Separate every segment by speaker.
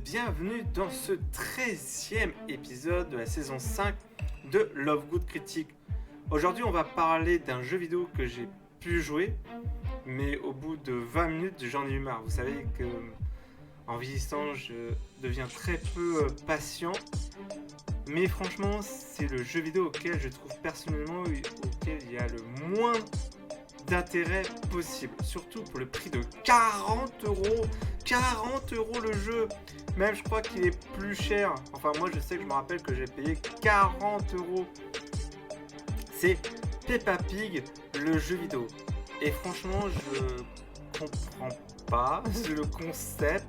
Speaker 1: bienvenue dans ce 13e épisode de la saison 5 de Love Good Critique. Aujourd'hui on va parler d'un jeu vidéo que j'ai pu jouer, mais au bout de 20 minutes j'en ai eu marre. Vous savez que en vieillissant je deviens très peu patient, mais franchement c'est le jeu vidéo auquel je trouve personnellement auquel il y a le moins d'intérêt possible, surtout pour le prix de 40 euros. 40 euros le jeu, même je crois qu'il est plus cher. Enfin moi je sais que je me rappelle que j'ai payé 40 euros. C'est Peppa Pig le jeu vidéo, et franchement je comprends pas le concept.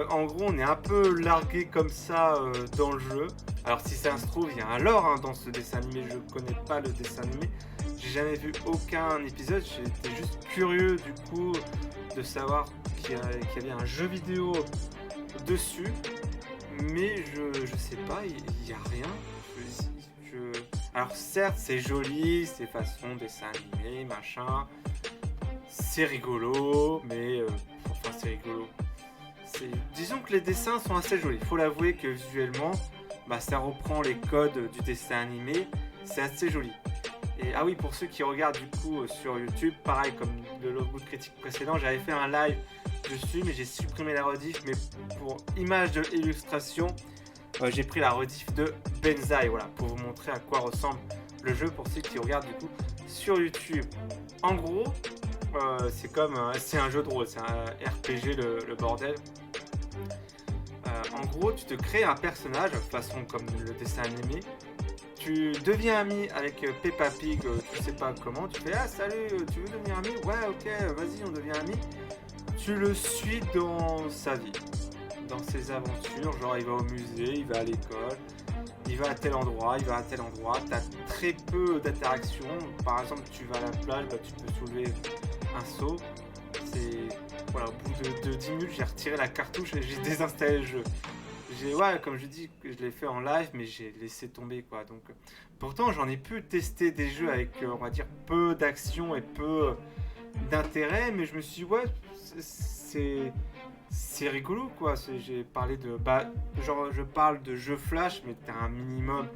Speaker 1: En gros on est un peu largué comme ça dans le jeu. Alors si ça se trouve il y a un lore dans ce dessin animé, je connais pas le dessin animé, j'ai jamais vu aucun épisode, j'étais juste curieux du coup de savoir qu'il y avait un jeu vidéo dessus, mais je sais pas, il y a rien. Alors certes c'est joli, c'est façon dessin animé, machin, c'est rigolo, mais enfin c'est rigolo. Disons que les dessins sont assez jolis, faut l'avouer que visuellement, ça reprend les codes du dessin animé, c'est assez joli. Et ah oui, pour ceux qui regardent du coup sur YouTube, pareil comme le Love Good Critique précédent, j'avais fait un live dessus, mais j'ai supprimé la rediff. Mais pour image de illustration, j'ai pris la rediff de Benzaï, voilà, pour vous montrer à quoi ressemble le jeu pour ceux qui regardent du coup sur YouTube. En gros, c'est un jeu de rôle, c'est un RPG le bordel. En gros, tu te crées un personnage, façon comme le dessin animé. Tu deviens ami avec Peppa Pig, tu sais pas comment, tu fais « Ah salut, tu veux devenir ami ? Ouais ok, vas-y on devient ami ». Tu le suis dans sa vie, dans ses aventures, genre il va au musée, il va à l'école, il va à tel endroit, t'as très peu d'interactions. Par exemple tu vas à la plage, tu peux soulever un seau. Voilà, au bout de 10 minutes j'ai retiré la cartouche et j'ai désinstallé le jeu. Comme je dis, je l'ai fait en live, mais j'ai laissé tomber quoi. Donc, pourtant, j'en ai pu tester des jeux avec, on va dire, peu d'action et peu d'intérêt, mais je me suis dit, c'est rigolo quoi. J'ai parlé je parle de jeux flash, mais t'as un minimum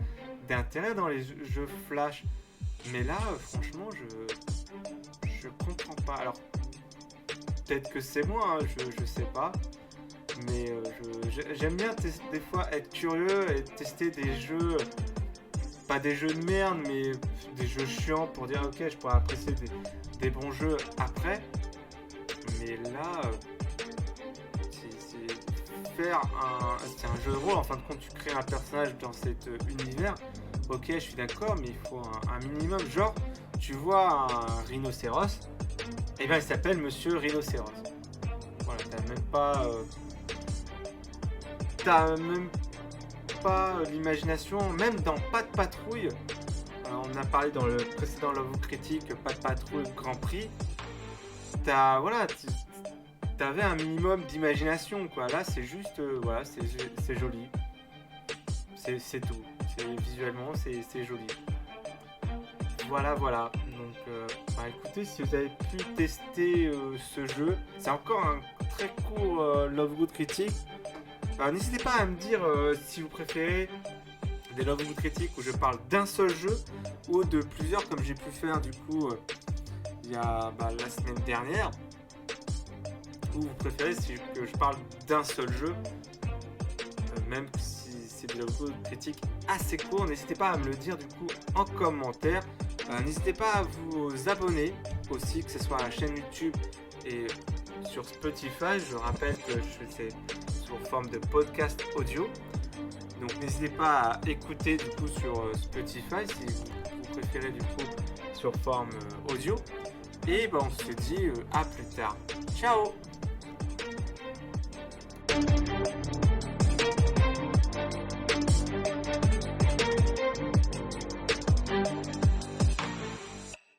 Speaker 1: d'intérêt dans les jeux flash. Mais là, franchement, je comprends pas. Alors, peut-être que c'est moi, je sais pas. Mais j'aime bien des fois être curieux et tester des jeux, pas des jeux de merde, mais des jeux chiants pour dire ok, je pourrais apprécier des bons jeux après. Mais là, c'est un jeu de rôle, en fin de compte tu crées un personnage dans cet univers. Ok, je suis d'accord, mais il faut un minimum. Genre, tu vois un rhinocéros, et ben il s'appelle Monsieur Rhinocéros. Voilà, t'as même pas l'imagination, même dans Pas de Patrouille. On a parlé dans le précédent Love Critique, Pas de Patrouille Grand Prix. T'avais un minimum d'imagination quoi. Là c'est juste, c'est joli. C'est tout. Visuellement c'est joli. Voilà. Donc, écoutez, si vous avez pu tester ce jeu, c'est encore un très court Love Good Critique. N'hésitez pas à me dire si vous préférez des Love Good Critique où je parle d'un seul jeu ou de plusieurs comme j'ai pu faire du coup il y a la semaine dernière, ou vous préférez que je parle d'un seul jeu, même si c'est des Love Good Critique assez courts. N'hésitez pas à me le dire du coup en commentaire. N'hésitez pas à vous abonner aussi, que ce soit à la chaîne YouTube et sur Spotify. Je rappelle que je fais sous forme de podcast audio, donc n'hésitez pas à écouter du coup sur Spotify si vous préférez du coup sur forme audio. Et on se dit à plus tard. Ciao.